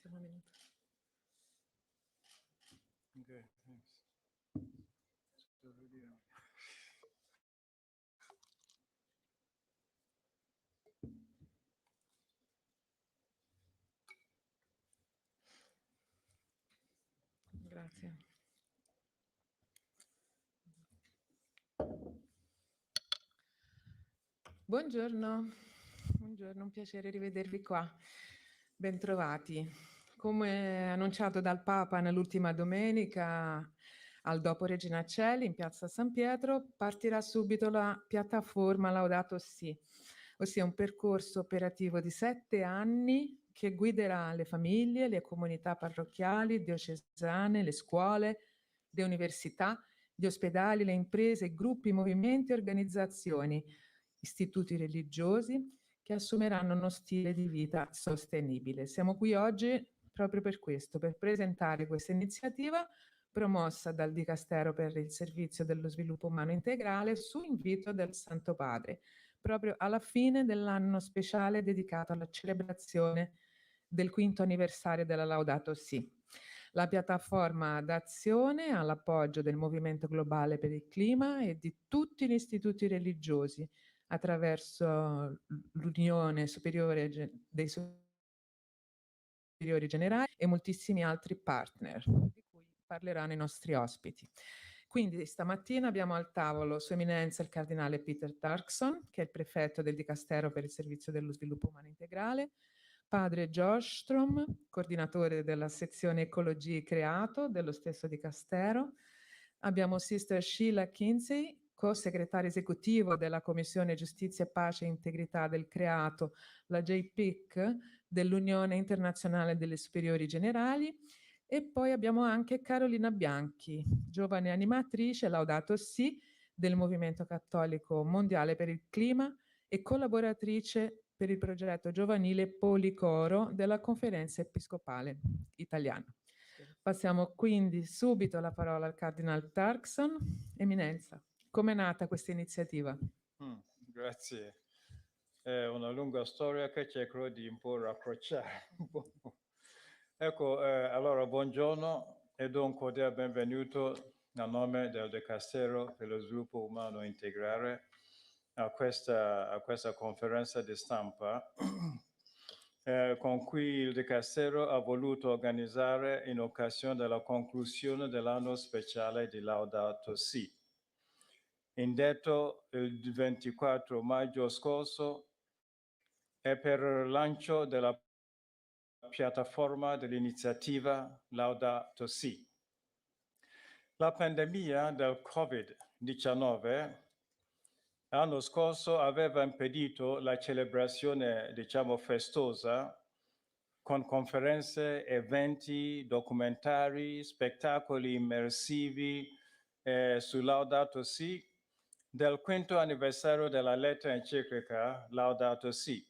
Ultimo minuto. Okay, thanks. Grazie. Buongiorno, buongiorno, un piacere rivedervi qua. Bentrovati. Come annunciato dal Papa nell'ultima domenica, al dopo Regina Coeli in piazza San Pietro, partirà subito la piattaforma Laudato Si, ossia un percorso operativo di 7 anni che guiderà le famiglie, le comunità parrocchiali, diocesane, le scuole, le università, gli ospedali, le imprese, gruppi, movimenti e organizzazioni, istituti religiosi che assumeranno uno stile di vita sostenibile. Siamo qui oggi proprio per questo, per presentare questa iniziativa promossa dal Dicastero per il Servizio dello Sviluppo Umano Integrale su invito del Santo Padre, proprio alla fine dell'anno speciale dedicato alla celebrazione del 5° anniversario della Laudato Si. La piattaforma d'azione all'appoggio del Movimento Globale per il Clima e di tutti gli istituti religiosi attraverso l'Unione Superiore dei Superiori Generali e moltissimi altri partner, di cui parleranno i nostri ospiti. Quindi stamattina abbiamo al tavolo Sua Eminenza il Cardinale Turkson, che è il prefetto del Dicastero per il Servizio dello Sviluppo Umano Integrale, Padre Joshtrom, coordinatore della sezione Ecology creato dello stesso Dicastero. Abbiamo Sister Sheila Kinsey, co-segretario esecutivo della Commissione Giustizia, Pace e Integrità del Creato, la JPIC dell'Unione Internazionale delle Superiori Generali, e poi abbiamo anche Carolina Bianchi, giovane animatrice Laudato Si del Movimento Cattolico Mondiale per il Clima e collaboratrice per il progetto giovanile Policoro della Conferenza Episcopale Italiana. Passiamo quindi subito la parola al Cardinal Turkson. Eminenza, com'è nata questa iniziativa? Grazie. È una lunga storia che cercherò di un po' rapprocciare. Ecco, allora buongiorno e do un cordiale benvenuto a nome del Dicastero per lo Sviluppo Umano Integrale a questa conferenza di stampa con cui il Dicastero ha voluto organizzare in occasione della conclusione dell'anno speciale di Laudato Si. Indetto il 24 maggio scorso e per il lancio della piattaforma dell'iniziativa Laudato Si. La pandemia del Covid-19 l'anno scorso aveva impedito la celebrazione, festosa, con conferenze, eventi, documentari, spettacoli immersivi su Laudato Si, del 5° anniversario della lettera enciclica Laudato Si.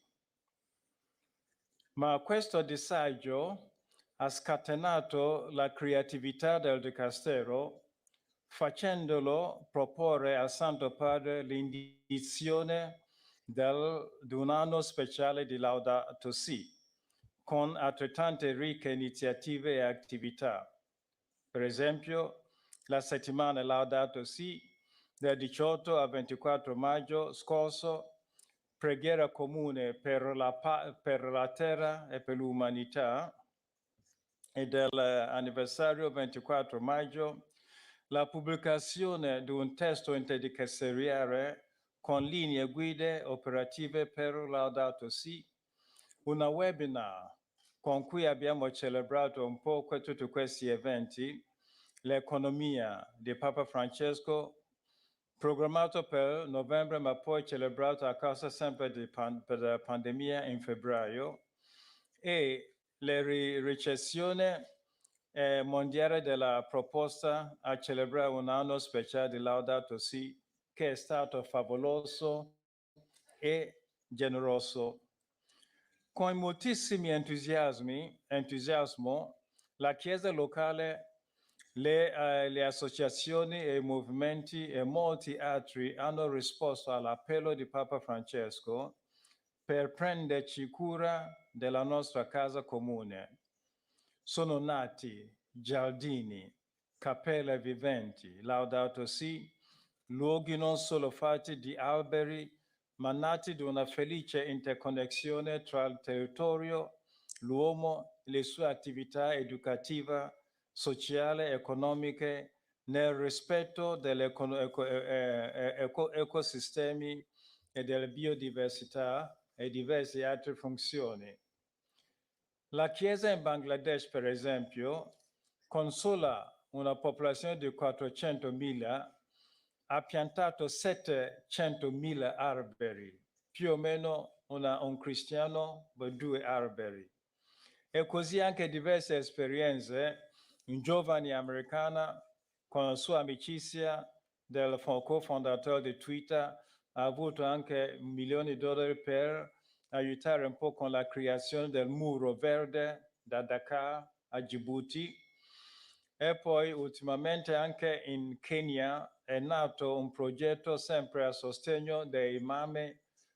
Ma questo disagio ha scatenato la creatività del Dicastero, facendolo proporre al Santo Padre l'indizione di un anno speciale di Laudato Si, con altrettante ricche iniziative e attività. Per esempio, la settimana Laudato Si del 18 al 24 maggio scorso, preghiera comune per la terra e per l'umanità, e dell'anniversario 24 maggio, la pubblicazione di un testo interdicasteriale con linee guide operative per Laudato Si, una webinar con cui abbiamo celebrato un po' tutti questi eventi, l'economia di Papa Francesco, programmato per novembre ma poi celebrato a causa sempre della pandemia in febbraio, e la ricezione mondiale della proposta a celebrare un anno speciale di Laudato Si, che è stato favoloso e generoso. Con moltissimi entusiasmo, la Chiesa locale, le associazioni e i movimenti e molti altri hanno risposto all'appello di Papa Francesco per prenderci cura della nostra casa comune. sono nati giardini, cappelle viventi, Laudato Si, luoghi non solo fatti di alberi, ma nati di una felice interconnessione tra il territorio, l'uomo e le sue attività educative, sociali e economiche nel rispetto degli ecosistemi e della biodiversità e diverse altre funzioni. La Chiesa in Bangladesh, per esempio, con sola una popolazione di 400.000, ha piantato 700.000 alberi, più o meno un cristiano per 2 alberi. E così anche diverse esperienze, un giovane americano con la sua amicizia del cofondatore di Twitter ha avuto anche $1 milione per aiutare un po' con la creazione del muro verde da Dakar a Djibouti. E poi ultimamente anche in Kenya è nato un progetto sempre a sostegno dei imam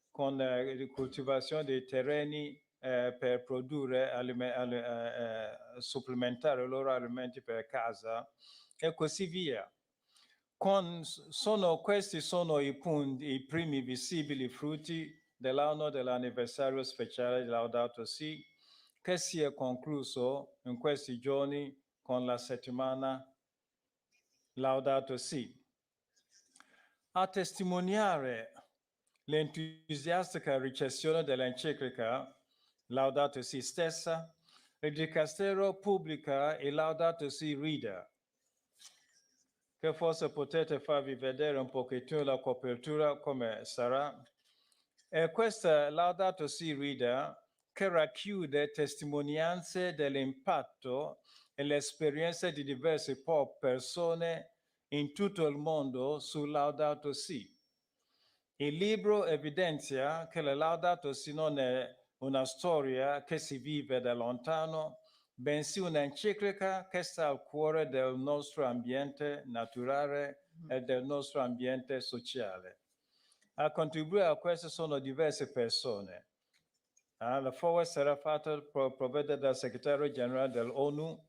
con la coltivazione dei terreni per produrre supplementare i loro alimenti per casa e così via. Questi sono i primi visibili frutti dell'anno dell'anniversario speciale di Laudato Si, che si è concluso in questi giorni con la settimana Laudato Si. A testimoniare l'entusiastica ricezione dell'enciclica Laudato Si stessa, il Dicastero pubblica il Laudato Si Reader, che forse potete farvi vedere un pochettino la copertura come sarà. E questa Laudato Si Reader che racchiude testimonianze dell'impatto e l'esperienza di diverse persone in tutto il mondo su Laudato Si. Il libro evidenzia che la Laudato Si non è una storia che si vive da lontano, bensì un'enciclica che sta al cuore del nostro ambiente naturale e del nostro ambiente sociale. A contribuire a questo sono diverse persone. La forward sarà fatta provvede dal segretario generale dell'ONU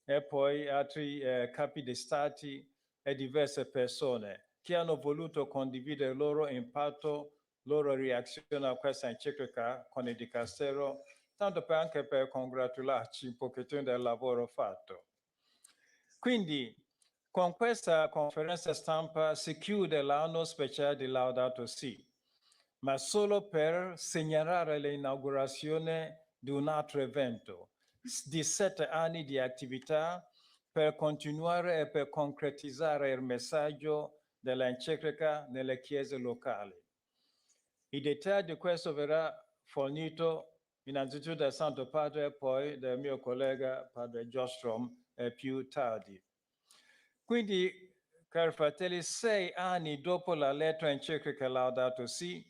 e poi altri capi di stati e diverse persone che hanno voluto condividere il loro impatto, loro reazione a questa enciclica con il Dicastero, tanto anche per congratularci un pochettino del lavoro fatto. Quindi, con questa conferenza stampa si chiude l'anno speciale di Laudato Si, ma solo per segnalare l'inaugurazione di un altro evento, di 7 anni di attività per continuare e per concretizzare il messaggio dell'enciclica nelle chiese locali. I dettagli di questo verrà fornito innanzitutto dal Santo Padre e poi dal mio collega Padre Joshtrom più tardi. Quindi, cari fratelli, 6 anni dopo la lettera enciclica Laudato Si,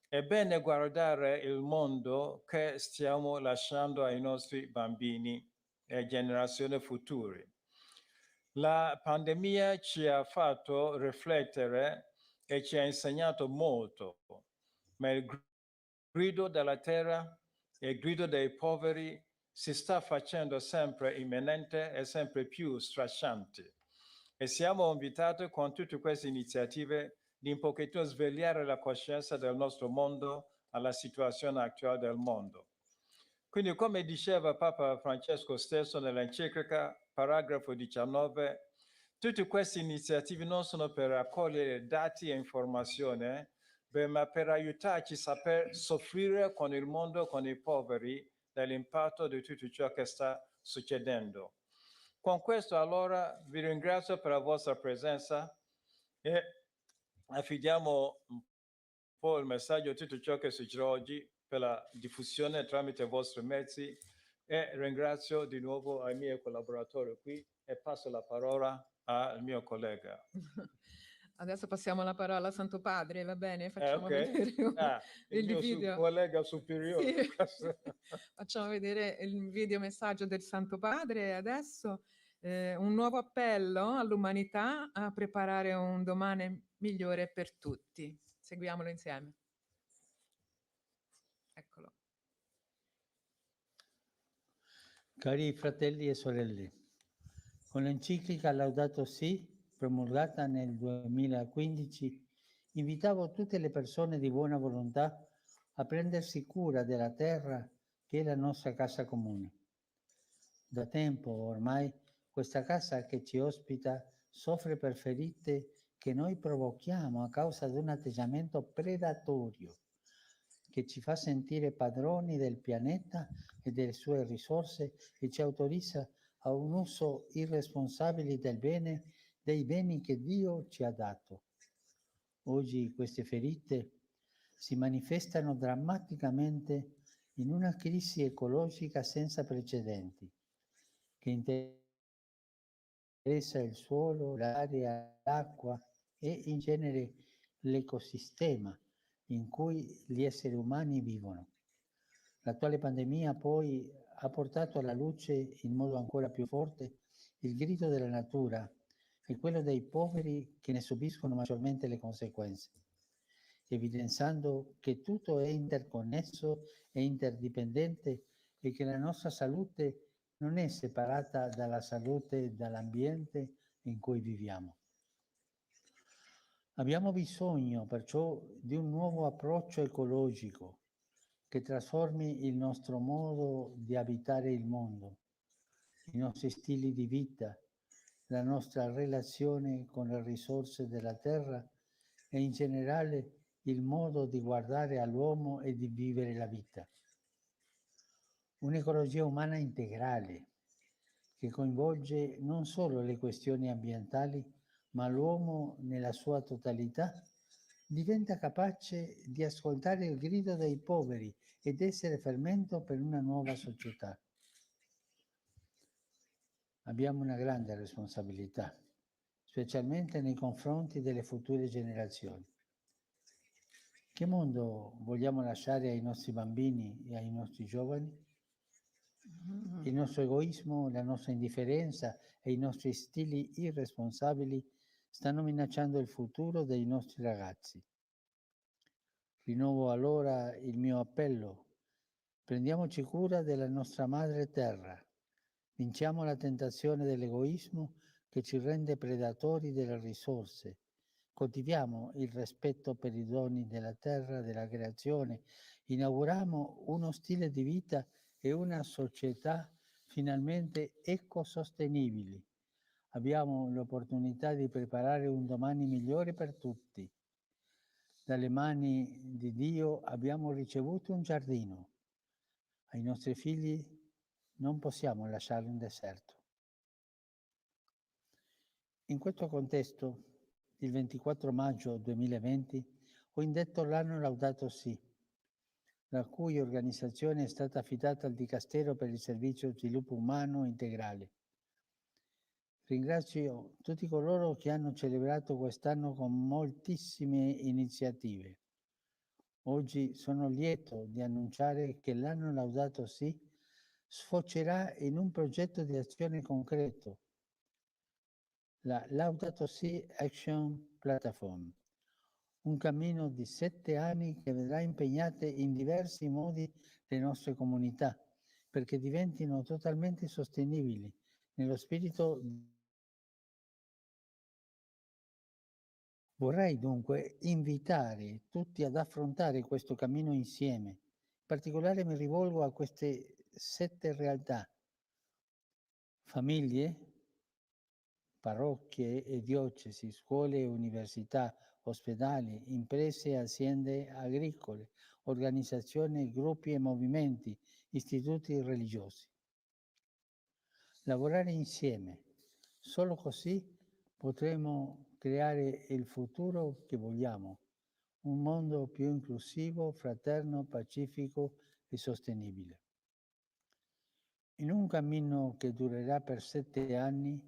è bene guardare il mondo che stiamo lasciando ai nostri bambini e generazioni future. La pandemia ci ha fatto riflettere e ci ha insegnato molto, ma il grido della terra e il grido dei poveri si sta facendo sempre imminente e sempre più strasciante. E siamo invitati con tutte queste iniziative di un pochettino svegliare la coscienza del nostro mondo alla situazione attuale del mondo. Quindi, come diceva Papa Francesco stesso nell'enciclica, paragrafo 19, tutte queste iniziative non sono per raccogliere dati e informazioni, ma per aiutarci a saper soffrire con il mondo, con i poveri, dell'impatto di tutto ciò che sta succedendo. Con questo allora vi ringrazio per la vostra presenza e affidiamo un po' il messaggio di tutto ciò che succede oggi per la diffusione tramite i vostri mezzi e ringrazio di nuovo ai miei collaboratori qui e passo la parola al mio collega. Adesso passiamo la parola al Santo Padre, va bene? Facciamo vedere il mio video. collega superiore. Sì. Facciamo vedere il video messaggio del Santo Padre adesso. Un nuovo appello all'umanità a preparare un domani migliore per tutti. Seguiamolo insieme. Eccolo. Cari fratelli e sorelle, con l'enciclica Laudato Si, promulgata nel 2015, invitavo tutte le persone di buona volontà a prendersi cura della terra che è la nostra casa comune. Da tempo ormai questa casa che ci ospita soffre per ferite che noi provochiamo a causa di un atteggiamento predatorio che ci fa sentire padroni del pianeta e delle sue risorse e ci autorizza a un uso irresponsabile del bene, dei beni che Dio ci ha dato. Oggi queste ferite si manifestano drammaticamente in una crisi ecologica senza precedenti, che interessa il suolo, l'aria, l'acqua e in genere l'ecosistema in cui gli esseri umani vivono. L'attuale pandemia poi ha portato alla luce in modo ancora più forte il grido della natura e quello dei poveri che ne subiscono maggiormente le conseguenze, evidenziando che tutto è interconnesso e interdipendente e che la nostra salute non è separata dalla salute dall'ambiente in cui viviamo. Abbiamo bisogno perciò di un nuovo approccio ecologico che trasformi il nostro modo di abitare il mondo, i nostri stili di vita, la nostra relazione con le risorse della terra e in generale il modo di guardare all'uomo e di vivere la vita. Un'ecologia umana integrale che coinvolge non solo le questioni ambientali, ma l'uomo nella sua totalità, diventa capace di ascoltare il grido dei poveri ed essere fermento per una nuova società. Abbiamo una grande responsabilità, specialmente nei confronti delle future generazioni. Che mondo vogliamo lasciare ai nostri bambini e ai nostri giovani? Il nostro egoismo, la nostra indifferenza e i nostri stili irresponsabili stanno minacciando il futuro dei nostri ragazzi. Rinnovo allora il mio appello. Prendiamoci cura della nostra madre terra. Vinciamo la tentazione dell'egoismo che ci rende predatori delle risorse. Coltiviamo il rispetto per i doni della terra, della creazione. Inauguriamo uno stile di vita e una società finalmente ecosostenibili. Abbiamo l'opportunità di preparare un domani migliore per tutti. Dalle mani di Dio abbiamo ricevuto un giardino. Ai nostri figli non possiamo lasciarli in deserto. In questo contesto, il 24 maggio 2020, ho indetto l'anno Laudato Si, la cui organizzazione è stata affidata al Dicastero per il Servizio Sviluppo Umano Integrale. Ringrazio tutti coloro che hanno celebrato quest'anno con moltissime iniziative. Oggi sono lieto di annunciare che l'anno Laudato Si sfocerà in un progetto di azione concreto, la Laudato Si Action Platform, un cammino di 7 anni che vedrà impegnate in diversi modi le nostre comunità perché diventino totalmente sostenibili nello spirito. Vorrei dunque invitare tutti ad affrontare questo cammino insieme. In particolare mi rivolgo a queste 7 realtà: famiglie, parrocchie e diocesi, scuole e università, ospedali, imprese e aziende agricole, organizzazioni, gruppi e movimenti, istituti religiosi. Lavorare insieme, solo così potremo creare il futuro che vogliamo, un mondo più inclusivo, fraterno, pacifico e sostenibile. In un cammino che durerà per 7 anni,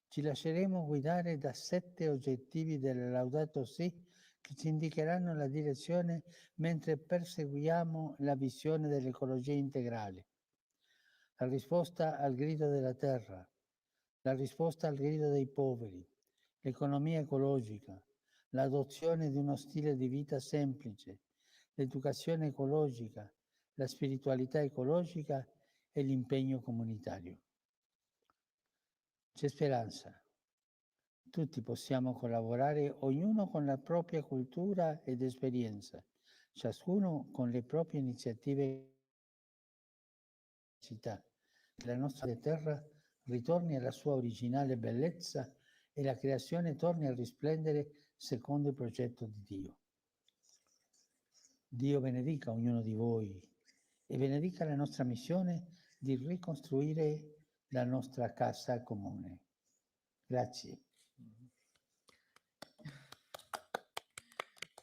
ci lasceremo guidare da 7 oggettivi del Laudato Si che ci indicheranno la direzione mentre perseguiamo la visione dell'ecologia integrale. La risposta al grido della terra, la risposta al grido dei poveri, l'economia ecologica, l'adozione di uno stile di vita semplice, l'educazione ecologica, la spiritualità ecologica e l'impegno comunitario. C'è speranza. Tutti possiamo collaborare, ognuno con la propria cultura ed esperienza, ciascuno con le proprie iniziative. Che la nostra terra ritorni alla sua originale bellezza e la creazione torni a risplendere secondo il progetto di Dio. Dio benedica ognuno di voi e benedica la nostra missione di ricostruire la nostra casa comune. Grazie.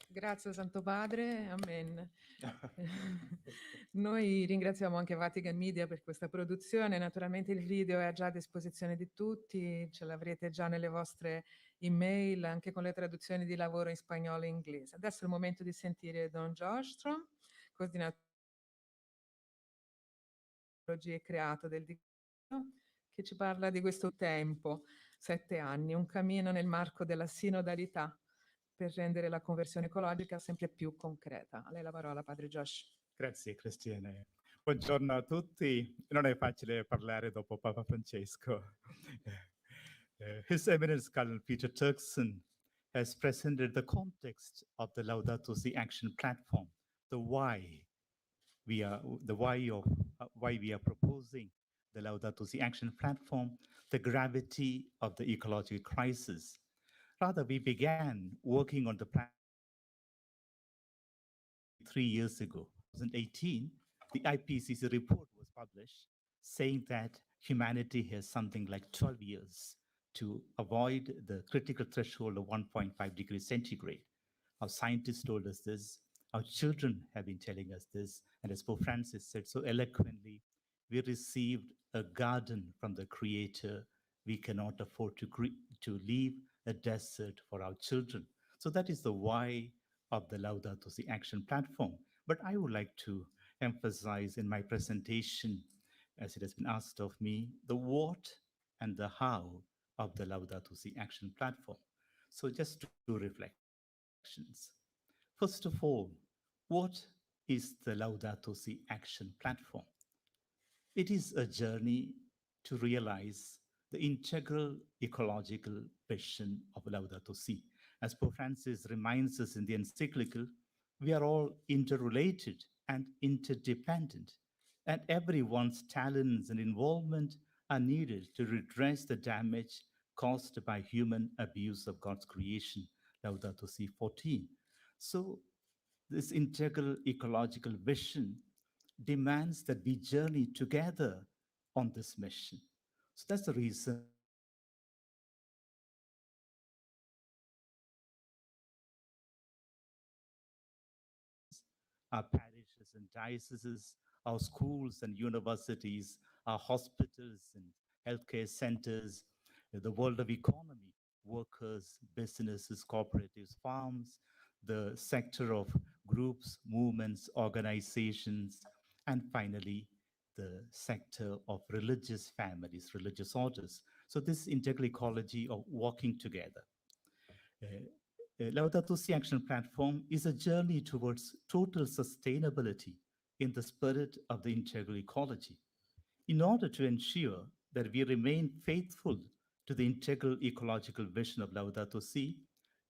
Grazie Santo Padre, amen. Noi ringraziamo anche Vatican Media per questa produzione, naturalmente il video è già a disposizione di tutti, ce l'avrete già nelle vostre email, anche con le traduzioni di lavoro in spagnolo e inglese. Adesso è il momento di sentire Don Joshtrom, coordinatore e creato del Dicastery, che ci parla di questo tempo, 7 anni, un cammino nel marco della sinodalità per rendere la conversione ecologica sempre più concreta. A lei la parola, Padre Josh. Grazie Cristiane. Buongiorno a tutti. Non è facile parlare dopo Papa Francesco. His Eminence Cardinal Peter Turkson has presented the context of the Laudato Si Action Platform, the why we are proposing the Laudato Si Action Platform, the gravity of the ecological crisis. Rather, we began working on the plan 3 years ago. 2018, the IPCC report was published saying that humanity has something like 12 years to avoid the critical threshold of 1.5 degrees centigrade. Our scientists told us this, our children have been telling us this, and as Pope Francis said so eloquently, we received a garden from the Creator. We cannot afford to leave a desert for our children. So that is the why of the Laudato Si Action Platform. But I would like to emphasize in my presentation, as it has been asked of me, the what and the how of the Laudato Si Action Platform. So just 2 reflections. First of all, what is the Laudato Si Action Platform? It is a journey to realize the integral ecological vision of Laudato Si. As Pope Francis reminds us in the encyclical, we are all interrelated and interdependent, and everyone's talents and involvement are needed to redress the damage caused by human abuse of God's creation, Laudato Si 14. So this integral ecological vision demands that we journey together on this mission. So that's the reason our parishes and dioceses, our schools and universities, our hospitals and healthcare centers, the world of economy, workers, businesses, cooperatives, farms, the sector of groups, movements, organizations, and finally, the sector of religious families, religious orders. So this integral ecology of walking together. Laudato Si Action Platform is a journey towards total sustainability in the spirit of the integral ecology. In order to ensure that we remain faithful to the integral ecological vision of Laudato Si,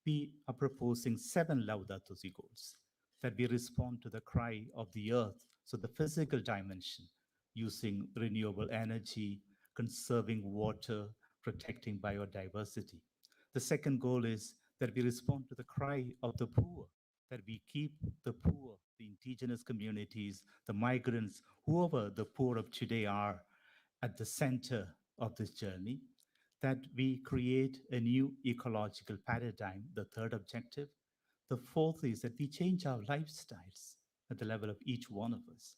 we are proposing 7 Laudato Si goals, that we respond to the cry of the earth, so the physical dimension, using renewable energy, conserving water, protecting biodiversity. The second goal is that we respond to the cry of the poor, that we keep the poor, the indigenous communities, the migrants, whoever the poor of today are, at the center of this journey, that we create a new ecological paradigm, the third objective. The fourth is that we change our lifestyles at the level of each one of us.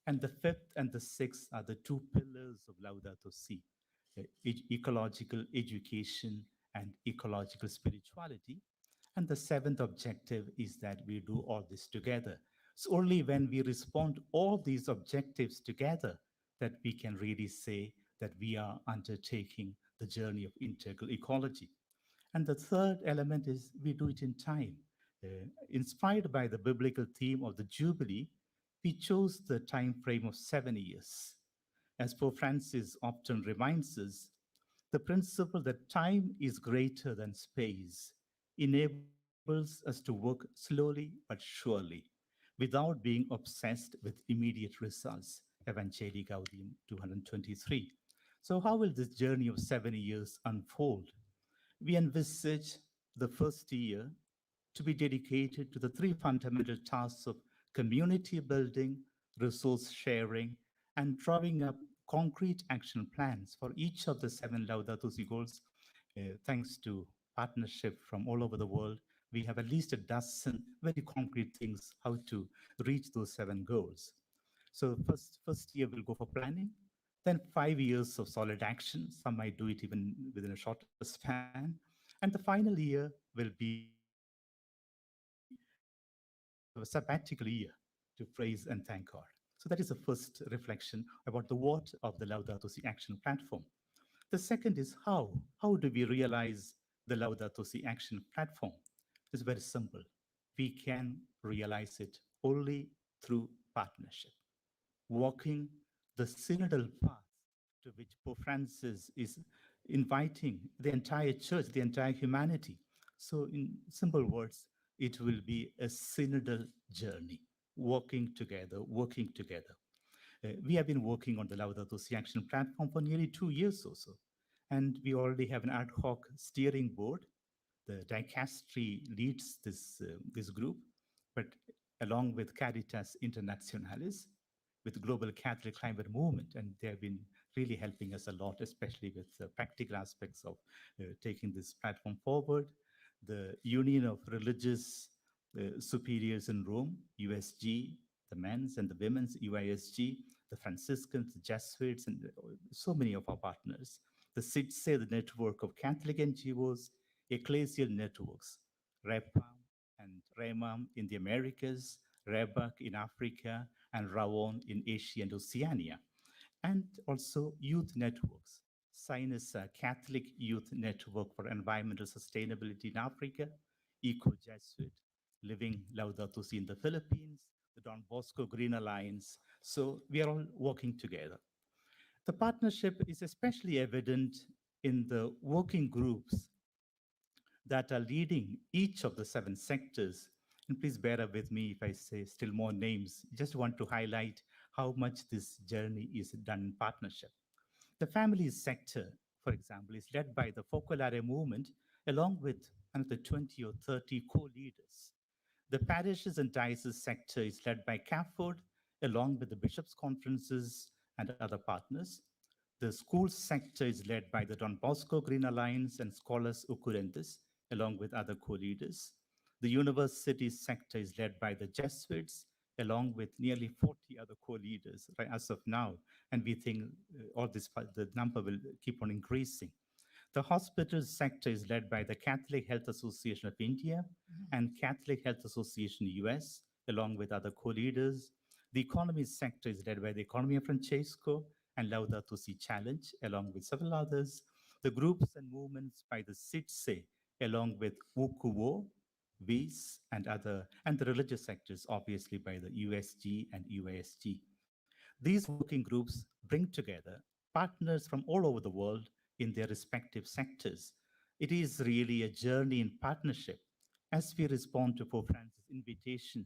And the fifth and the sixth are the 2 pillars of Laudato Si, ecological education and ecological spirituality. And the 7th objective is that we do all this together. So only when we respond all these objectives together that we can really say that we are undertaking the journey of integral ecology. And the third element is we do it in time. Inspired by the biblical theme of the Jubilee, we chose the time frame of 7 years. As Pope Francis often reminds us, the principle that time is greater than space enables us to work slowly but surely, without being obsessed with immediate results. Evangelii Gaudium 223. So, how will this journey of 7 years unfold? We envisage the first year to be dedicated to the three fundamental tasks of community building, resource sharing, and drawing up concrete action plans for each of the seven Laudato Si goals. Thanks to partnership from all over the world, we have at least a dozen very concrete things how to reach those seven goals. So first year we'll go for planning, then 5 years of solid action. Some might do it even within a shorter span. And the final year will be a sabbatical year to praise and thank God. So that is the first reflection about the what of the Laudato Si action platform. The second is how. How do we realize the Laudato Si action platform? It's very simple. We can realize it only through partnership, walking the synodal path to which Pope Francis is inviting the entire church, the entire humanity. So, in simple words, it will be a synodal journey, working together, working together. We have been working on the Laudato Si action platform for nearly 2 years or so. And we already have an ad hoc steering board. The Dicastery leads this group, but along with Caritas Internationalis, with Global Catholic Climate Movement, and they have been really helping us a lot, especially with the practical aspects of taking this platform forward. The Union of Religious Superiors in Rome, USG, the men's and the women's, UISG, the Franciscans, the Jesuits, and so many of our partners. The SIDSE, the network of Catholic NGOs, ecclesial networks, REPAM and REMAM in the Americas, REBAC in Africa, and RAWON in Asia and Oceania, and also youth networks. SINUSA, Catholic Youth Network for Environmental Sustainability in Africa, Eco-Jesuit, Living Laudato Si in the Philippines, the Don Bosco Green Alliance. So we are all working together. The partnership is especially evident in the working groups that are leading each of the 7 sectors. And please bear up with me if I say still more names. Just want to highlight how much this journey is done in partnership. The families sector, for example, is led by the Focolare movement, along with another 20 or 30 co-leaders. The parishes and diocese sector is led by CAFOD, along with the bishops' conferences and other partners. The school sector is led by the Don Bosco Green Alliance and Scholars Occurrentes, along with other co-leaders. The university sector is led by the Jesuits, along with nearly 40 other co-leaders right, as of now. And we think the number will keep on increasing. The hospital sector is led by the Catholic Health Association of India and Catholic Health Association US, along with other co-leaders. The economy sector is led by the Economia Francesco and Laudato Si Challenge, along with several others. The groups and movements by the SIDSE, along with UKUO, VIS, and the religious sectors, obviously by the USG and UASG. These working groups bring together partners from all over the world in their respective sectors. It is really a journey in partnership as we respond to Pope Francis' invitation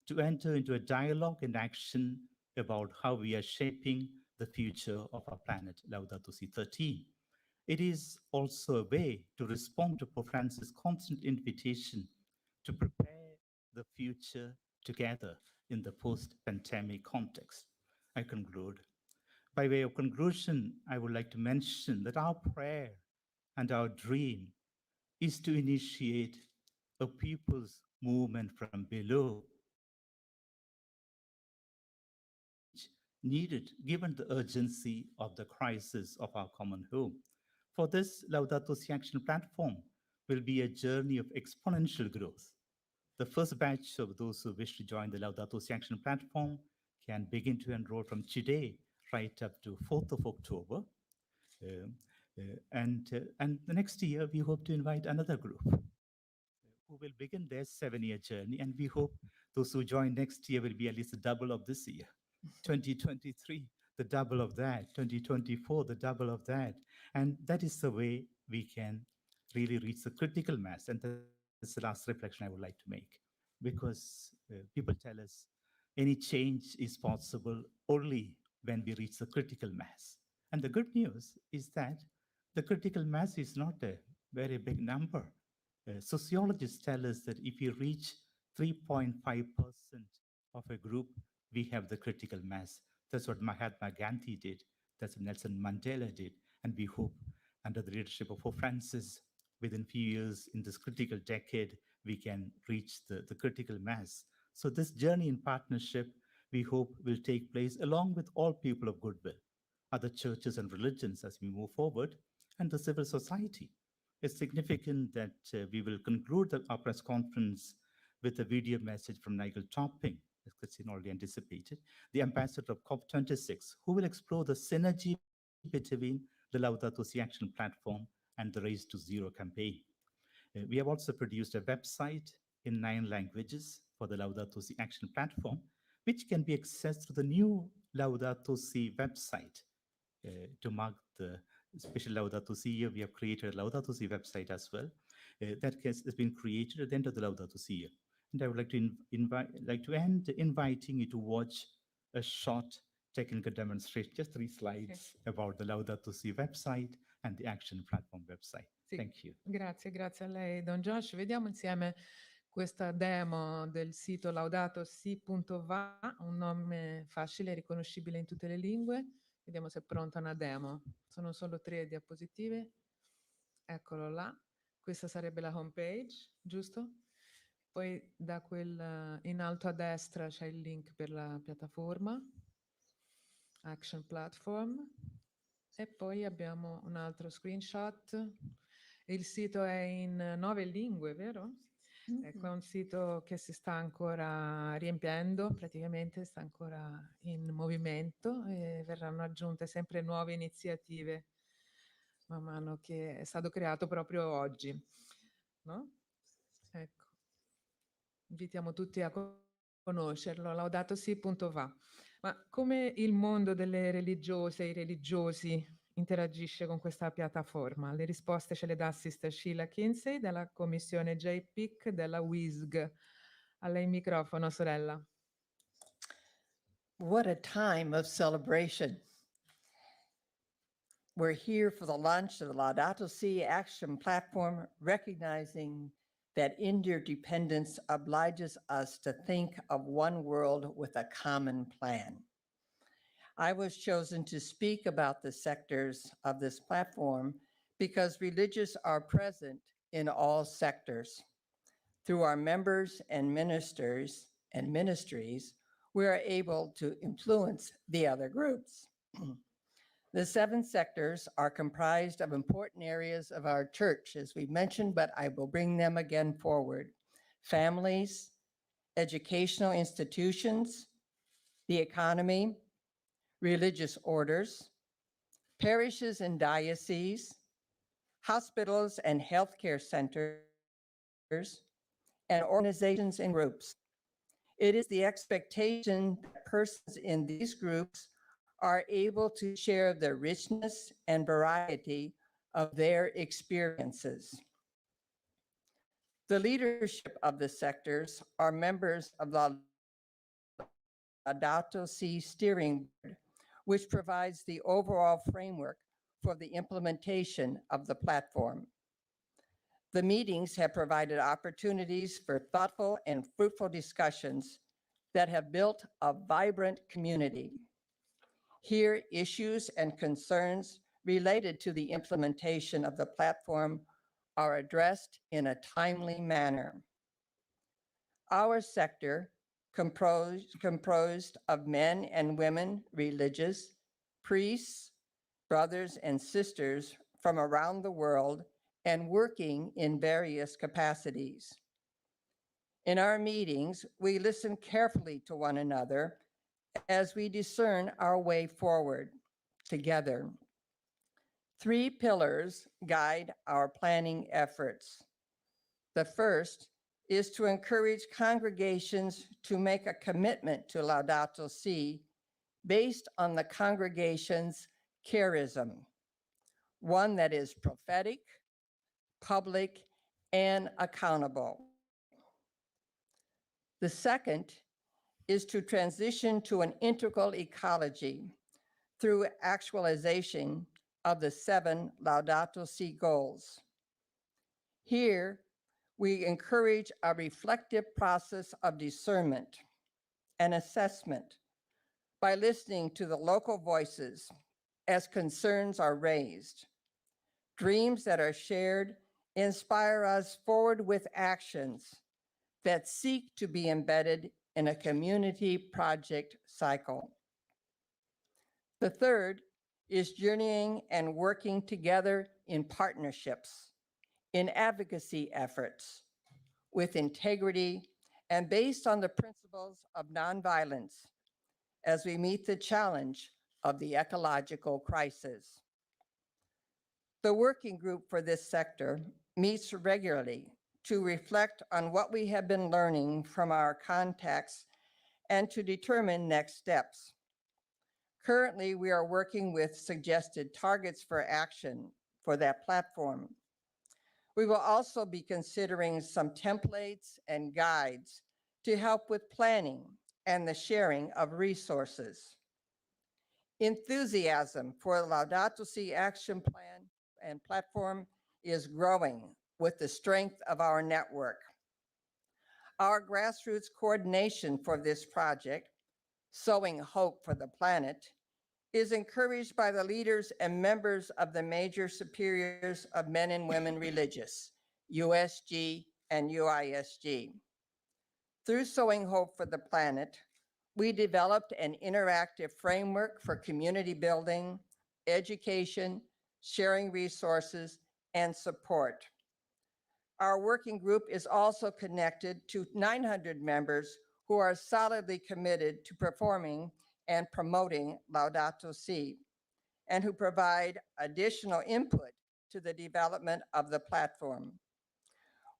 to enter into a dialogue and action about how we are shaping the future of our planet, Laudato Si 13. It is also a way to respond to Pope Francis' constant invitation to prepare the future together in the post-pandemic context. I conclude. By way of conclusion, I would like to mention that our prayer and our dream is to initiate a people's movement from below, needed given the urgency of the crisis of our common home. For this, Laudato Si Action Platform will be a journey of exponential growth. The first batch of those who wish to join the Laudato Si Action Platform can begin to enroll from today right up to 4th of October. And the next year, we hope to invite another group who will begin their 7-year journey. And we hope those who join next year will be at least double of this year, 2023. the double of that, 2024, the double of that. And that is the way we can really reach the critical mass. And that's the last reflection I would like to make, because people tell us any change is possible only when we reach the critical mass. And the good news is that the critical mass is not a very big number. Sociologists tell us that if you reach 3.5% of a group, we have the critical mass. That's what Mahatma Gandhi did. That's what Nelson Mandela did. And we hope, under the leadership of Pope Francis, within few years, in this critical decade, we can reach the critical mass. So this journey in partnership, we hope, will take place along with all people of goodwill, other churches and religions as we move forward, and the civil society. It's significant that we will conclude our press conference with a video message from Nigel Topping, as Christine already anticipated, the ambassador of COP26, who will explore the synergy between the Laudato Si Action platform and the Race to Zero campaign. We have also produced a website in 9 languages for the Laudato Si Action platform, which can be accessed through the new Laudato Si website. To mark the special Laudato Si year, we have created a Laudato Si website as well. That has been created at the end of the Laudato Si year. And I would like to end inviting you to watch a short technical demonstration, just 3 slides about the Laudato Si website and the Action Platform website. Sì, Thank you. Grazie a lei, Don Josh. Vediamo insieme questa demo del sito laudatosì.va, un nome facile e riconoscibile in tutte le lingue. Vediamo se è pronta una demo. Sono solo 3 diapositive. Eccolo là. Questa sarebbe la home page, giusto? Poi da quel in alto a destra c'è il link per la piattaforma, Action Platform. E poi abbiamo un altro screenshot. Il sito è in 9 lingue, vero? Ecco, è un sito che si sta ancora riempiendo, praticamente sta ancora in movimento e verranno aggiunte sempre nuove iniziative man mano che è stato creato proprio oggi, no? Ecco. Invitiamo tutti a conoscerlo, laudatosì.va. Ma come il mondo delle religiose e i religiosi interagisce con questa piattaforma? Le risposte ce le dà Sister Sheila Kinsey della commissione JPIC della WISG. A lei il microfono, sorella. What a time of celebration. We're here for the launch of the Laudato Si Action Platform, recognizing that interdependence obliges us to think of one world with a common plan. I was chosen to speak about the sectors of this platform because religious are present in all sectors. Through our members and ministers and ministries, we are able to influence the other groups. The 7 sectors are comprised of important areas of our church, as we mentioned, but I will bring them again forward. Families, educational institutions, the economy, religious orders, parishes and dioceses, hospitals and healthcare centers, and organizations and groups. It is the expectation that persons in these groups are able to share the richness and variety of their experiences. The leadership of the sectors are members of the Laudato Si Steering Board, which provides the overall framework for the implementation of the platform. The meetings have provided opportunities for thoughtful and fruitful discussions that have built a vibrant community. Here, issues and concerns related to the implementation of the platform are addressed in a timely manner. Our sector, composed of men and women, religious, priests, brothers and sisters from around the world, and working in various capacities. In our meetings, we listen carefully to one another as we discern our way forward together. 3 pillars guide our planning efforts. The first is to encourage congregations to make a commitment to Laudato Si based on the congregation's charism, one that is prophetic, public, and accountable. The second is to transition to an integral ecology through actualization of the 7 Laudato Si goals. Here, we encourage a reflective process of discernment and assessment by listening to the local voices as concerns are raised. Dreams that are shared inspire us forward with actions that seek to be embedded in a community project cycle. The third is journeying and working together in partnerships, in advocacy efforts, with integrity and based on the principles of nonviolence as we meet the challenge of the ecological crisis. The working group for this sector meets regularly to reflect on what we have been learning from our contacts and to determine next steps. Currently, we are working with suggested targets for action for that platform. We will also be considering some templates and guides to help with planning and the sharing of resources. Enthusiasm for the Laudato Si action plan and platform is growing with the strength of our network. Our grassroots coordination for this project, Sowing Hope for the Planet, is encouraged by the leaders and members of the major superiors of men and women religious, USG and UISG. Through Sowing Hope for the Planet, we developed an interactive framework for community building, education, sharing resources, and support. Our working group is also connected to 900 members who are solidly committed to performing and promoting Laudato Si, and who provide additional input to the development of the platform.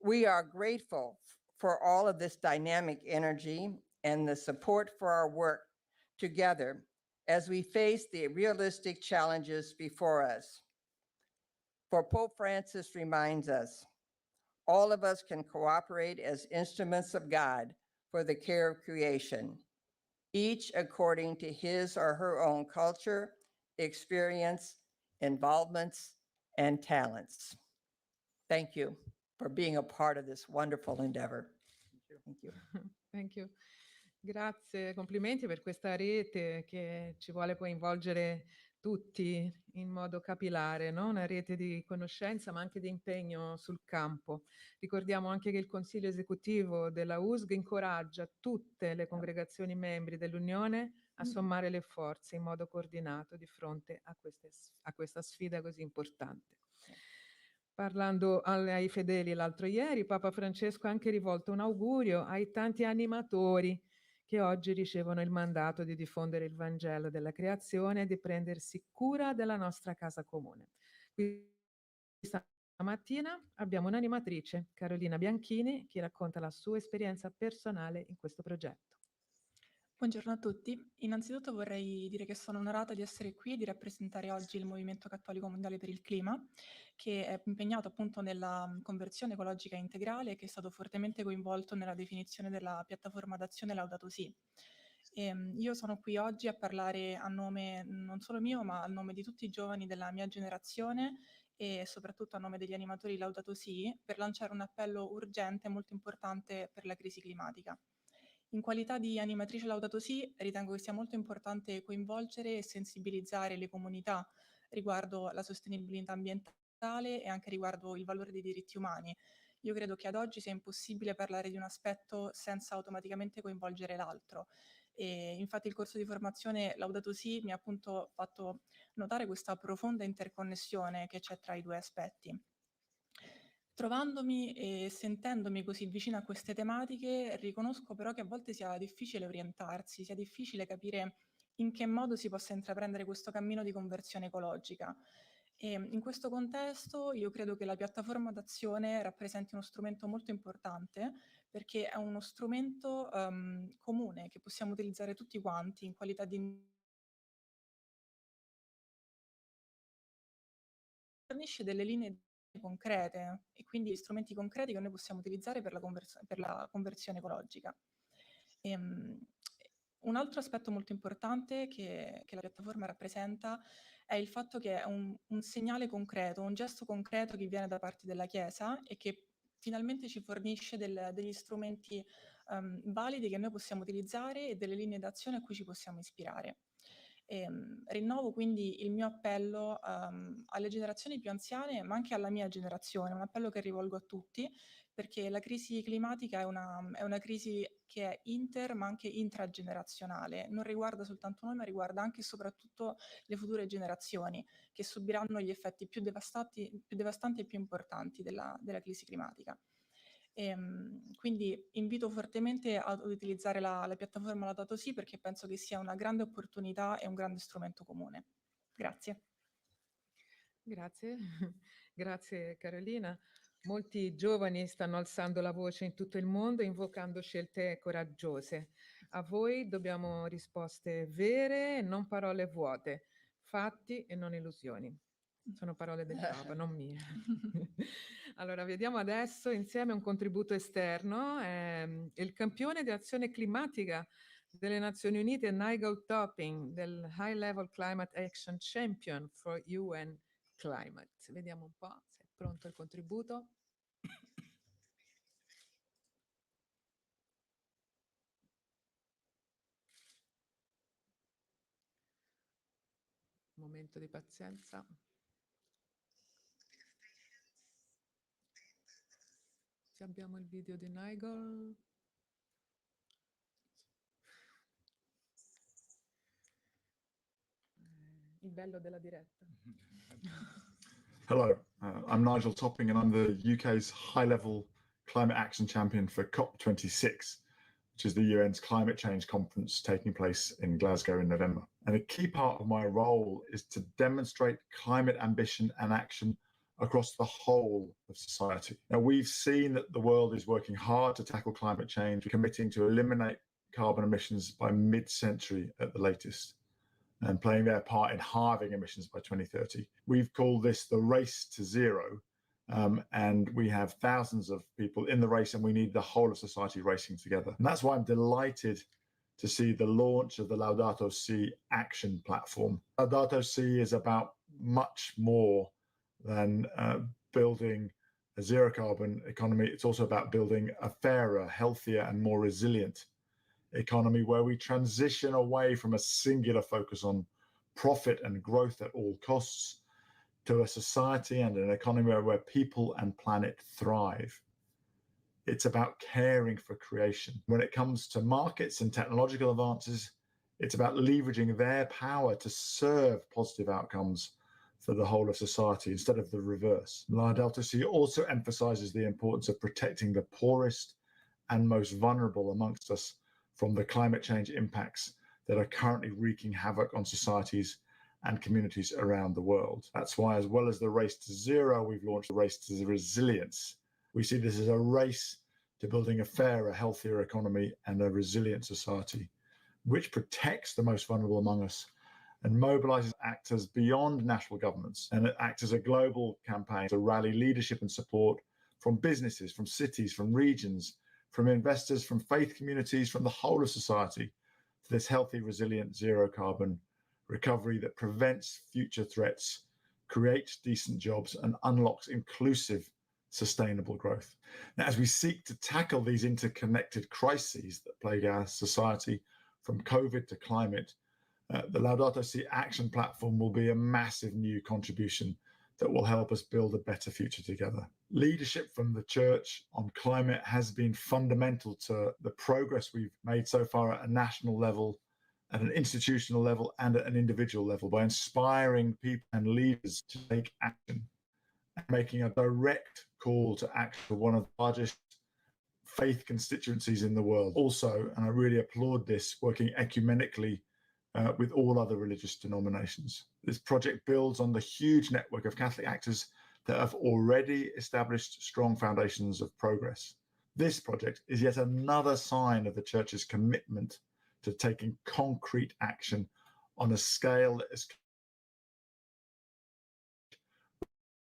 We are grateful for all of this dynamic energy and the support for our work together as we face the realistic challenges before us. For Pope Francis reminds us, all of us can cooperate as instruments of God for the care of creation, each according to his or her own culture, experience, involvements, and talents. Thank you for being a part of this wonderful endeavor. Thank you. Thank you. Grazie, complimenti per questa rete che ci vuole coinvolgere tutti in modo capillare, no? Una rete di conoscenza ma anche di impegno sul campo. Ricordiamo anche che il Consiglio esecutivo della USG incoraggia tutte le congregazioni membri dell'Unione a sommare le forze in modo coordinato di fronte a questa sfida così importante. Parlando ai fedeli l'altro ieri, Papa Francesco ha anche rivolto un augurio ai tanti animatori che oggi ricevono il mandato di diffondere il Vangelo della creazione e di prendersi cura della nostra casa comune. Questa mattina abbiamo un'animatrice, Carolina Bianchini, che racconta la sua esperienza personale in questo progetto. Buongiorno a tutti. Innanzitutto vorrei dire che sono onorata di essere qui e di rappresentare oggi il Movimento Cattolico Mondiale per il Clima, che è impegnato appunto nella conversione ecologica integrale e che è stato fortemente coinvolto nella definizione della piattaforma d'azione Laudato Si. Io sono qui oggi a parlare a nome non solo mio, ma a nome di tutti i giovani della mia generazione e soprattutto a nome degli animatori Laudato Si, per lanciare un appello urgente e molto importante per la crisi climatica. In qualità di animatrice Laudato Si, ritengo che sia molto importante coinvolgere e sensibilizzare le comunità riguardo la sostenibilità ambientale e anche riguardo il valore dei diritti umani. Io credo che ad oggi sia impossibile parlare di un aspetto senza automaticamente coinvolgere l'altro. E infatti il corso di formazione Laudato Si mi ha appunto fatto notare questa profonda interconnessione che c'è tra i due aspetti. Trovandomi e sentendomi così vicina a queste tematiche, riconosco però che a volte sia difficile orientarsi, sia difficile capire in che modo si possa intraprendere questo cammino di conversione ecologica. E in questo contesto io credo che la piattaforma d'azione rappresenti uno strumento molto importante, perché è uno strumento comune che possiamo utilizzare tutti quanti in qualità di fornisce delle linee concrete e quindi strumenti concreti che noi possiamo utilizzare per la conversione ecologica. Un altro aspetto molto importante che la piattaforma rappresenta è il fatto che è un segnale concreto, un gesto concreto che viene da parte della Chiesa e che finalmente ci fornisce degli strumenti validi che noi possiamo utilizzare e delle linee d'azione a cui ci possiamo ispirare. Rinnovo quindi il mio appello alle generazioni più anziane, ma anche alla mia generazione, un appello che rivolgo a tutti, perché la crisi climatica è una crisi che è inter ma anche intragenerazionale, non riguarda soltanto noi, ma riguarda anche e soprattutto le future generazioni che subiranno gli effetti più devastanti e più importanti della crisi climatica. Quindi invito fortemente ad utilizzare la piattaforma Laudato Si, perché penso che sia una grande opportunità e un grande strumento comune. Grazie. Grazie, grazie Carolina. Molti giovani stanno alzando la voce in tutto il mondo, invocando scelte coraggiose. A voi dobbiamo risposte vere, non parole vuote, fatti e non illusioni. Sono parole del Papa, non mie. Allora, vediamo adesso insieme un contributo esterno. Il campione di azione climatica delle Nazioni Unite, Nigel Topping, del High Level Climate Action Champion for UN Climate. Vediamo un po' se è pronto il contributo. Momento di pazienza. Se abbiamo il video di Nigel. Il bello della diretta. Hello, I'm Nigel Topping and I'm the UK's high-level climate action champion for COP26, which is the UN's climate change conference taking place in Glasgow in November. And a key part of my role is to demonstrate climate ambition and action across the whole of society. Now, we've seen that the world is working hard to tackle climate change, committing to eliminate carbon emissions by mid-century at the latest, and playing their part in halving emissions by 2030. We've called this the race to zero, and we have thousands of people in the race, and we need the whole of society racing together. And that's why I'm delighted to see the launch of the Laudato Si action platform. Laudato Si is about much more than building a zero carbon economy. It's also about building a fairer, healthier, and more resilient economy where we transition away from a singular focus on profit and growth at all costs to a society and an economy where people and planet thrive. It's about caring for creation. When it comes to markets and technological advances, it's about leveraging their power to serve positive outcomes for the whole of society instead of the reverse. Laudato Si also emphasizes the importance of protecting the poorest and most vulnerable amongst us from the climate change impacts that are currently wreaking havoc on societies and communities around the world. That's why, as well as the race to zero, we've launched the race to resilience. We see this as a race to building a fairer, healthier economy and a resilient society, which protects the most vulnerable among us and mobilizes actors beyond national governments. And it acts as a global campaign to rally leadership and support from businesses, from cities, from regions, from investors, from faith communities, from the whole of society, for this healthy, resilient, zero carbon recovery that prevents future threats, creates decent jobs, and unlocks inclusive, sustainable growth. Now, as we seek to tackle these interconnected crises that plague our society, from COVID to climate, the Laudato Si action platform will be a massive new contribution that will help us build a better future together. Leadership from the church on climate has been fundamental to the progress we've made so far at a national level, at an institutional level, and at an individual level by inspiring people and leaders to take action and making a direct call to action for one of the largest faith constituencies in the world. Also, and I really applaud this, working ecumenically with all other religious denominations. This project builds on the huge network of Catholic actors that have already established strong foundations of progress. This project is yet another sign of the Church's commitment to taking concrete action on a scale that is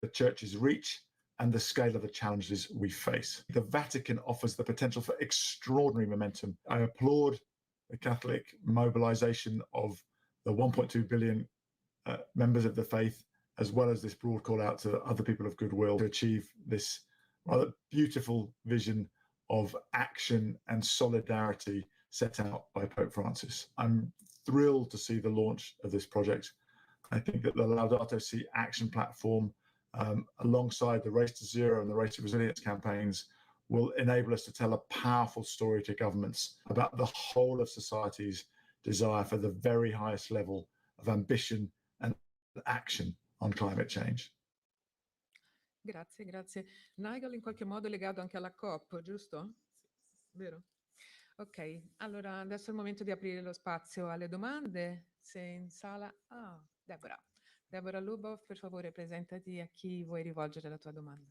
the Church's reach and the scale of the challenges we face. The Vatican offers the potential for extraordinary momentum. I applaud the Catholic mobilization of the 1.2 billion members of the faith, as well as this broad call out to other people of goodwill to achieve this rather beautiful vision of action and solidarity set out by Pope Francis. I'm thrilled to see the launch of this project. I think that the Laudato Si action platform, alongside the Race to Zero and the Race to Resilience campaigns, will enable us to tell a powerful story to governments about the whole of society's desire for the very highest level of ambition and action on climate change. Grazie, grazie. Nigel in qualche modo è legato anche alla COP, giusto? Vero? Ok, allora adesso è il momento di aprire lo spazio alle domande. Se in sala... Ah, Deborah. Deborah Lubov, per favore presentati a chi vuoi rivolgere la tua domanda.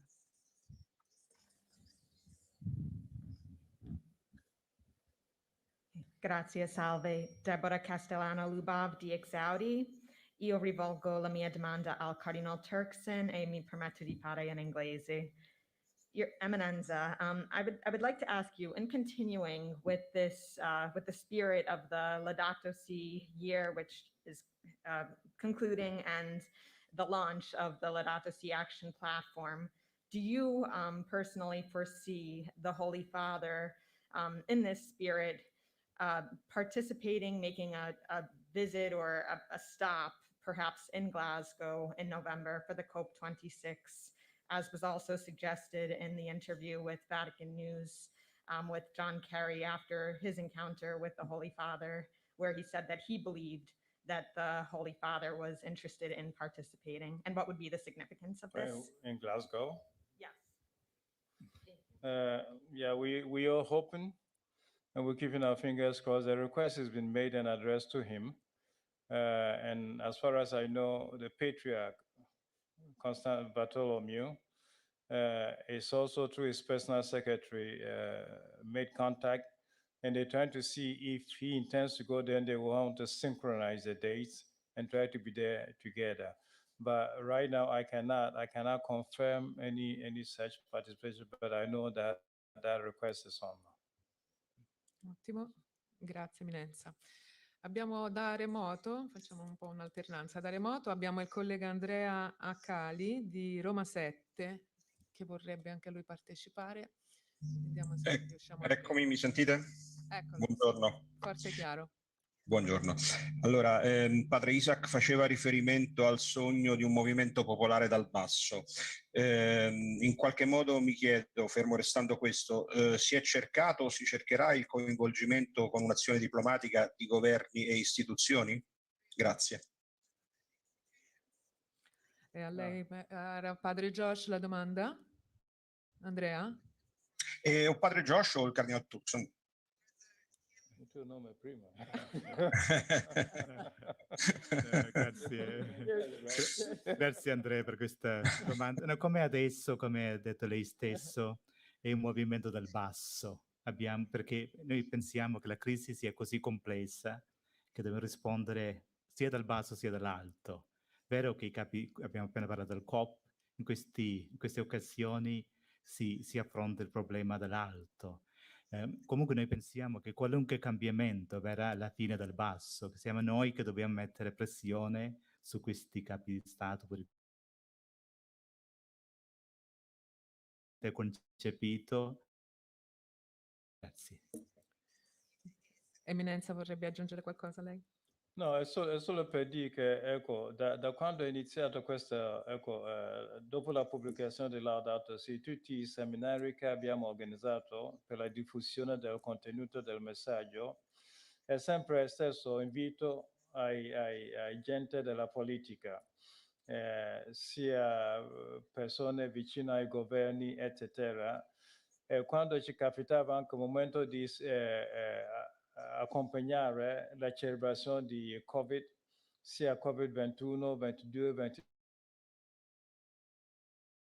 Grazie, salve. Deborah Castellano Lubov di Exaudi. Io rivolgo la mia domanda al Cardinal Turkson e mi permetto di parlare in inglese. Your Eminence, I would like to ask you, in continuing with this, with the spirit of the Laudato Si year, which is concluding, and the launch of the Laudato Si action platform, do you personally foresee the Holy Father in this spirit participating, making a visit or a stop, perhaps in Glasgow in November for the COP26, as was also suggested in the interview with Vatican News with John Kerry after his encounter with the Holy Father, where he said that he believed that the Holy Father was interested in participating, and what would be the significance of this? In Glasgow? Yes. Yeah, we are hoping, and we're keeping our fingers crossed. The request has been made and addressed to him. And as far as I know, the Patriarch, Constant Bartholomew, is also through his personal secretary made contact, and they're trying to see if he intends to go there, and they want to synchronize the dates and try to be there together. But right now, I cannot confirm any such participation, but I know that that request is on. Ottimo, grazie Eminenza. Abbiamo da remoto, facciamo un po' un'alternanza, da remoto abbiamo il collega Andrea Accali di Roma 7 che vorrebbe anche lui partecipare. Vediamo se riusciamo a... Eccomi, mi sentite? Eccolo, Buongiorno. forse è chiaro. Buongiorno. Allora, padre Isaac faceva riferimento al sogno di un movimento popolare dal basso. In qualche modo mi chiedo, fermo restando questo, si è cercato o si cercherà il coinvolgimento con un'azione diplomatica di governi e istituzioni? Grazie. E a lei, era padre Josh, la domanda? Andrea? O padre Josh o il Cardinal Turkson? Il tuo nome prima. Grazie Andrea per questa domanda. No, come adesso, come ha detto lei stesso, è un movimento dal basso. Perché noi pensiamo che la crisi sia così complessa che dobbiamo rispondere sia dal basso sia dall'alto. Vero che abbiamo appena parlato del COP, in queste occasioni si affronta il problema dall'alto. Comunque noi pensiamo che qualunque cambiamento verrà alla fine dal basso, che siamo noi che dobbiamo mettere pressione su questi capi di Stato per concepito. Grazie. Eminenza, vorrebbe aggiungere qualcosa lei? No, è solo per dire che ecco, da quando è iniziato questo, ecco, dopo la pubblicazione di Laudato Si, tutti i seminari che abbiamo organizzato per la diffusione del contenuto del messaggio, è sempre il stesso invito ai gente della politica, sia persone vicine ai governi, eccetera. E quando ci capitava anche un momento di accompagnare la celebrazione di Covid, sia Covid-21, 22, 23.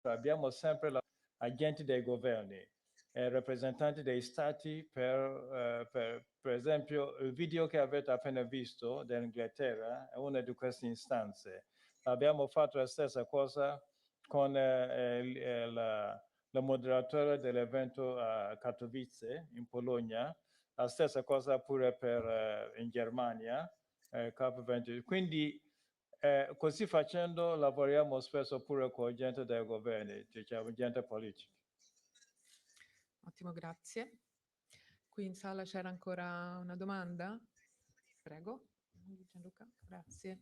Abbiamo sempre agenti dei governi, rappresentanti dei stati, per esempio il video che avete appena visto dell'Inghilterra è una di queste istanze. Abbiamo fatto la stessa cosa con la moderatore dell'evento a Katowice in Polonia, la stessa cosa pure per in Germania, COP20. Quindi così facendo lavoriamo spesso pure con gente dei governi, diciamo gente politica. Ottimo, grazie. Qui in sala c'era ancora una domanda? Prego, Gianluca, grazie.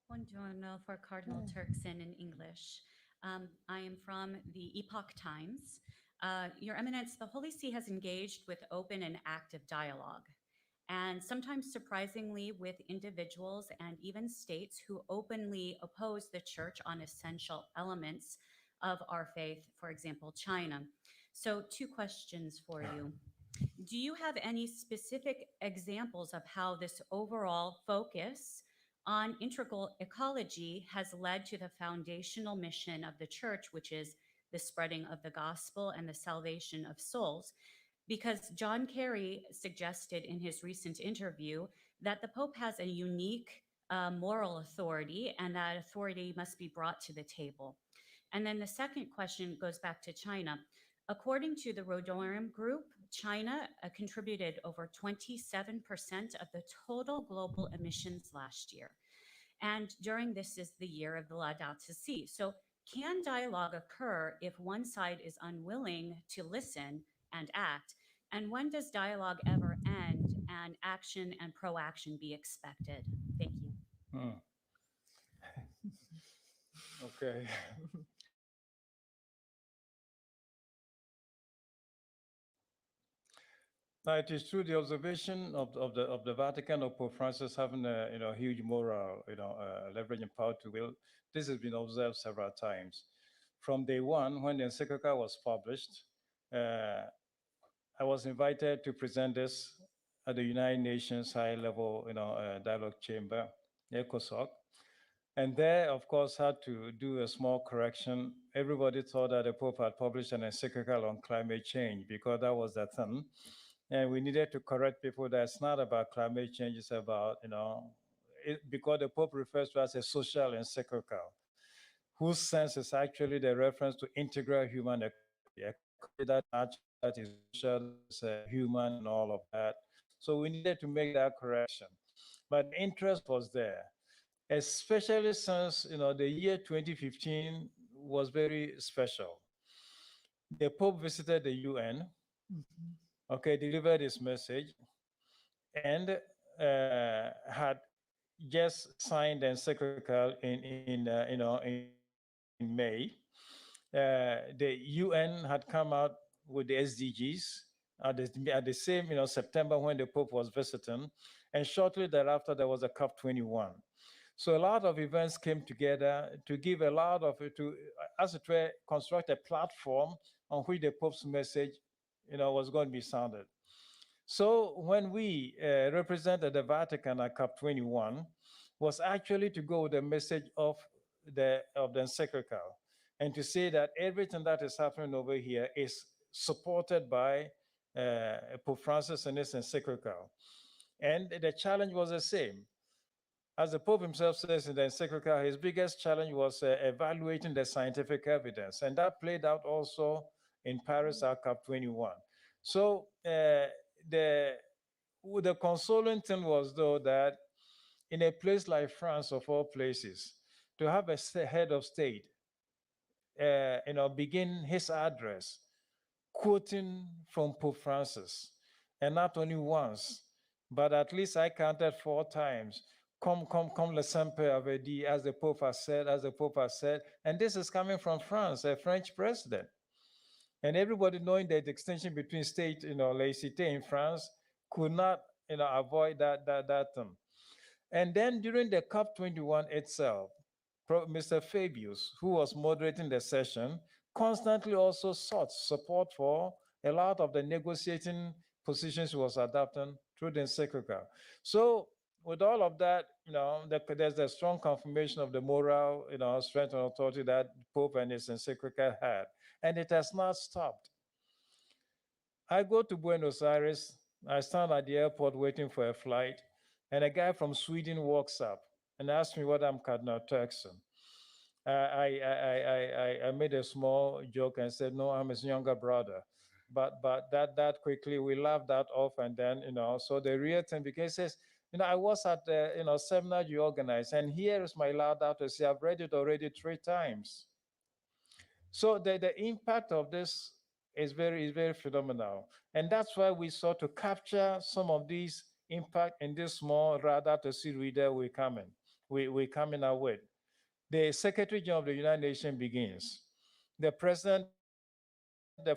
Buongiorno for Cardinal Turkson in English. I am from the Epoch Times. Your Eminence, the Holy See has engaged with open and active dialogue, and sometimes surprisingly with individuals and even states who openly oppose the Church on essential elements of our faith, for example, China. So 2 questions for you. Do you have any specific examples of how this overall focus on integral ecology has led to the foundational mission of the Church, which is the spreading of the gospel and the salvation of souls? Because John Kerry suggested in his recent interview that the Pope has a unique moral authority, and that authority must be brought to the table. And then the second question goes back to China. According to the Rodorum Group, China contributed over 27% of the total global emissions last year. And during this is the year of the Laudato Si. So can dialogue occur if one side is unwilling to listen and act? And when does dialogue ever end and action and proaction be expected? Thank you. Okay. Now, it is true the observation of the Vatican of Pope Francis having a huge moral leveraging power to will. This has been observed several times. From day one, when the encyclical was published, I was invited to present this at the United Nations high-level dialogue chamber, ECOSOC. And there, of course, had to do a small correction. Everybody thought that the Pope had published an encyclical on climate change because that was the thing. And we needed to correct people that it's not about climate change, it's about, because the Pope refers to it as a social encyclical, whose sense is actually the reference to integral human equity, that is social, is human and all of that. So we needed to make that correction. But interest was there, especially since the year 2015 was very special. The Pope visited the UN, delivered his message, and had just signed the encyclical in May. The UN had come out with the SDGs at the same September when the Pope was visiting, and shortly thereafter there was a COP21. So a lot of events came together to give a lot of as it were, construct a platform on which the Pope's message was going to be sounded. So when we represented the Vatican at COP21, was actually to go with the message of the encyclical and to say that everything that is happening over here is supported by Pope Francis and his encyclical. And the challenge was the same. As the Pope himself says in the encyclical, his biggest challenge was evaluating the scientific evidence. And that played out also in Paris at COP21. So the consoling thing was, though, that in a place like France, of all places, to have a head of state, begin his address quoting from Pope Francis, and not only once, but at least I counted 4 times. Come, le Saint-Père, as the Pope has said, and this is coming from France, a French president. And everybody knowing the distinction between state, laicite in France, could not, avoid that thing. And then during the COP21 itself, Mr. Fabius, who was moderating the session, constantly also sought support for a lot of the negotiating positions he was adopting through the encyclical. So with all of that, there's a strong confirmation of the moral, strength and authority that Pope and his encyclical had. And it has not stopped. I go to Buenos Aires, I stand at the airport waiting for a flight, and a guy from Sweden walks up, and asked me what I'm Cardinal Turkson. I made a small joke and said, no, I'm his younger brother. But that quickly, we laughed that off, and then, so the real thing, because it says, I was at the, seminar you organized, and here is my Laudato Si. I've read it already 3 times. So the impact of this is very phenomenal. And that's why we sought to capture some of these impact in this small Laudato Si reader we're coming out with. The Secretary General of the United Nations begins. The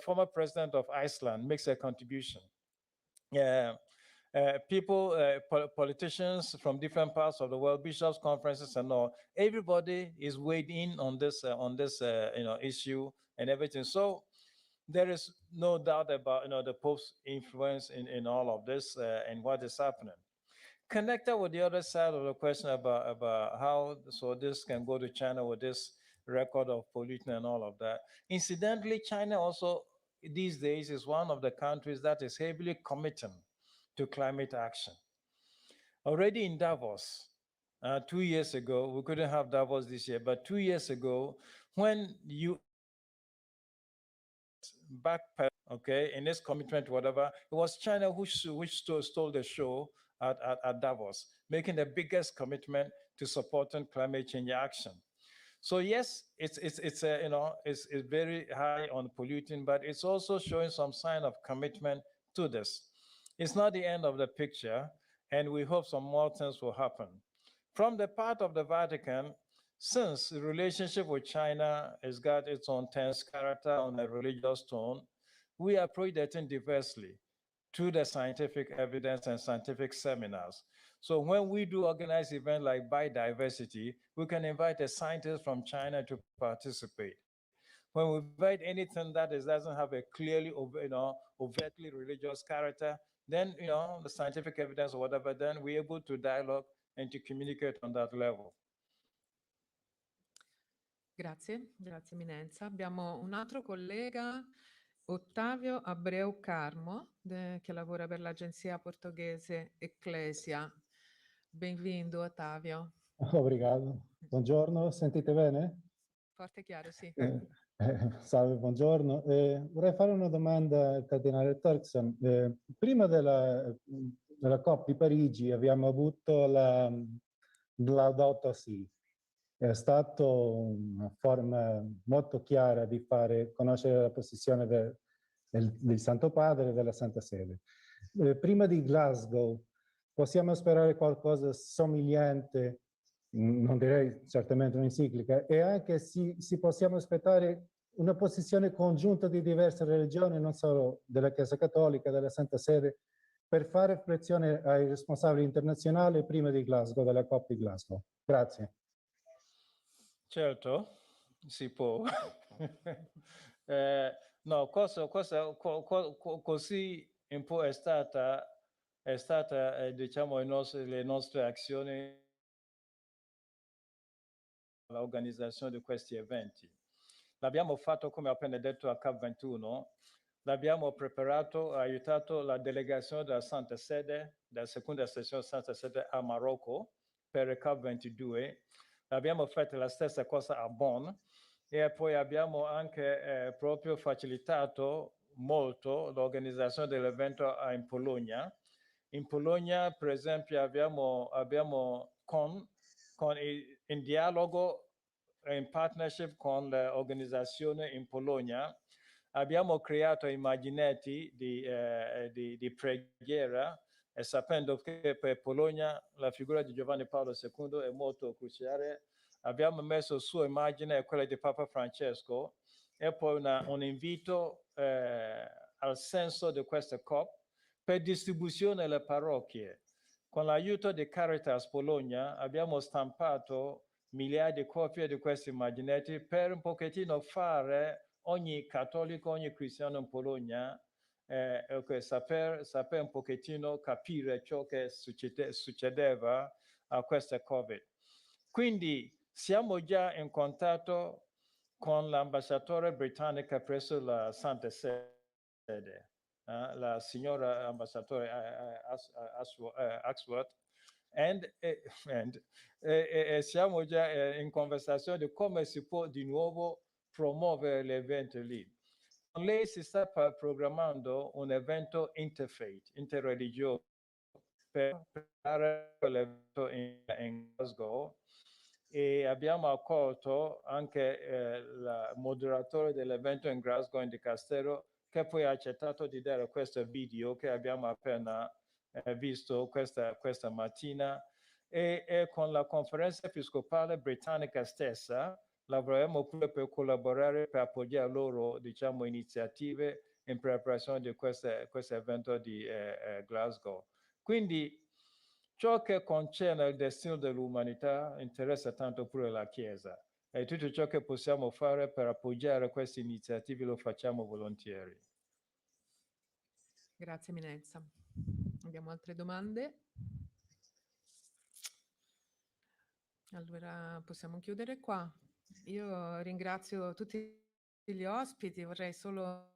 former president of Iceland makes a contribution. Politicians from different parts of the world, bishops, conferences, and all, everybody is weighed in on this issue and everything. So there is no doubt about the Pope's influence in all of this and what is happening. Connected with the other side of the question about how this can go to China with this record of pollution and all of that. Incidentally, China also these days is one of the countries that is heavily committing to climate action. Already in Davos, 2 years ago, we couldn't have Davos this year, but 2 years ago, when you backpedal, in this commitment, whatever, it was China which stole the show at Davos, making the biggest commitment to supporting climate change action. So yes, it's very high on polluting, but it's also showing some sign of commitment to this. It's not the end of the picture, and we hope some more things will happen. From the part of the Vatican, since the relationship with China has got its own tense character on a religious tone, we approach that thing diversely through the scientific evidence and scientific seminars. So when we do organize events like biodiversity, we can invite a scientist from China to participate. When we invite anything that doesn't have a clearly, overtly religious character, then, the scientific evidence or whatever, then we're able to dialogue and to communicate on that level. Grazie Eminenza. Abbiamo un altro collega, Ottavio Abreu Carmo, che lavora per l'agenzia portoghese Ecclesia. Bem-vindo, Ottavio. Obrigado. Buongiorno, sentite bene? Forte e chiaro, sì. Salve, buongiorno. Vorrei fare una domanda al Cardinale Turkson. Prima della COP di Parigi abbiamo avuto la Laudato Si. È stata una forma molto chiara di fare conoscere la posizione del Santo Padre e della Santa Sede. Prima di Glasgow possiamo sperare qualcosa somigliante, non direi certamente un'enciclica, e anche si possiamo aspettare una posizione congiunta di diverse religioni, non solo della Chiesa Cattolica, della Santa Sede, per fare pressione ai responsabili internazionali prima di Glasgow, della COP di Glasgow. Grazie. Certo, si può. No, così un po' è stata diciamo, le nostre azioni all'organizzazione di questi eventi. L'abbiamo fatto, come ho appena detto, a COP21, l'abbiamo preparato, aiutato la delegazione della Santa Sede, della seconda sessione Santa Sede a Marocco per il COP22. Abbiamo fatto la stessa cosa a Bonn e poi abbiamo anche proprio facilitato molto l'organizzazione dell'evento in Polonia. In Polonia, per esempio, abbiamo in dialogo, in partnership con l'organizzazione in Polonia, abbiamo creato immaginetti di preghiera, e sapendo che per Polonia la figura di Giovanni Paolo II è molto cruciale, abbiamo messo su immagine quella di Papa Francesco e poi un invito al senso di questa COP per distribuzione alle parrocchie. Con l'aiuto di Caritas Bologna abbiamo stampato migliaia di copie di questi immaginetti per un pochettino fare ogni cattolico, ogni cristiano in Bologna saper un pochettino capire ciò che succedeva a questa Covid. Quindi siamo già in contatto con l'ambasciatore britannica presso la Santa Sede, la signora ambasciatore Axworth, siamo già in conversazione di come si può di nuovo promuovere l'evento lì. Lei si sta programmando un evento interfaith, interreligioso, per preparare l'evento in Glasgow, e abbiamo accolto anche il moderatore dell'evento in Glasgow in Dicastery, che poi ha accettato di dare questo video che abbiamo appena visto questa mattina, e con la conferenza episcopale britannica stessa lavoreremo pure per collaborare, per appoggiare loro, diciamo, iniziative in preparazione di questo evento di Glasgow. Quindi ciò che concerne il destino dell'umanità interessa tanto pure la Chiesa, e tutto ciò che possiamo fare per appoggiare queste iniziative lo facciamo volentieri. Grazie Eminenza. Abbiamo altre domande? Allora possiamo chiudere qua. Io ringrazio tutti gli ospiti, vorrei solo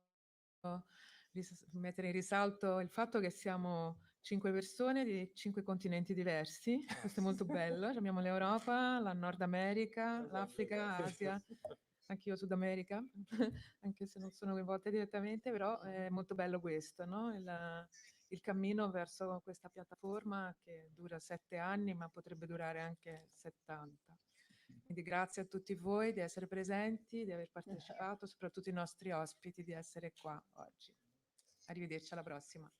mettere in risalto il fatto che siamo 5 persone di 5 continenti diversi. Questo è molto bello. Abbiamo l'Europa, la Nord America, l'Africa, Asia, anch'io Sud America, anche se non sono coinvolta direttamente, però è molto bello questo, no? Il cammino verso questa piattaforma che dura 7 anni, ma potrebbe durare anche 70. Quindi grazie a tutti voi di essere presenti, di aver partecipato, soprattutto i nostri ospiti di essere qua oggi. Arrivederci, alla prossima.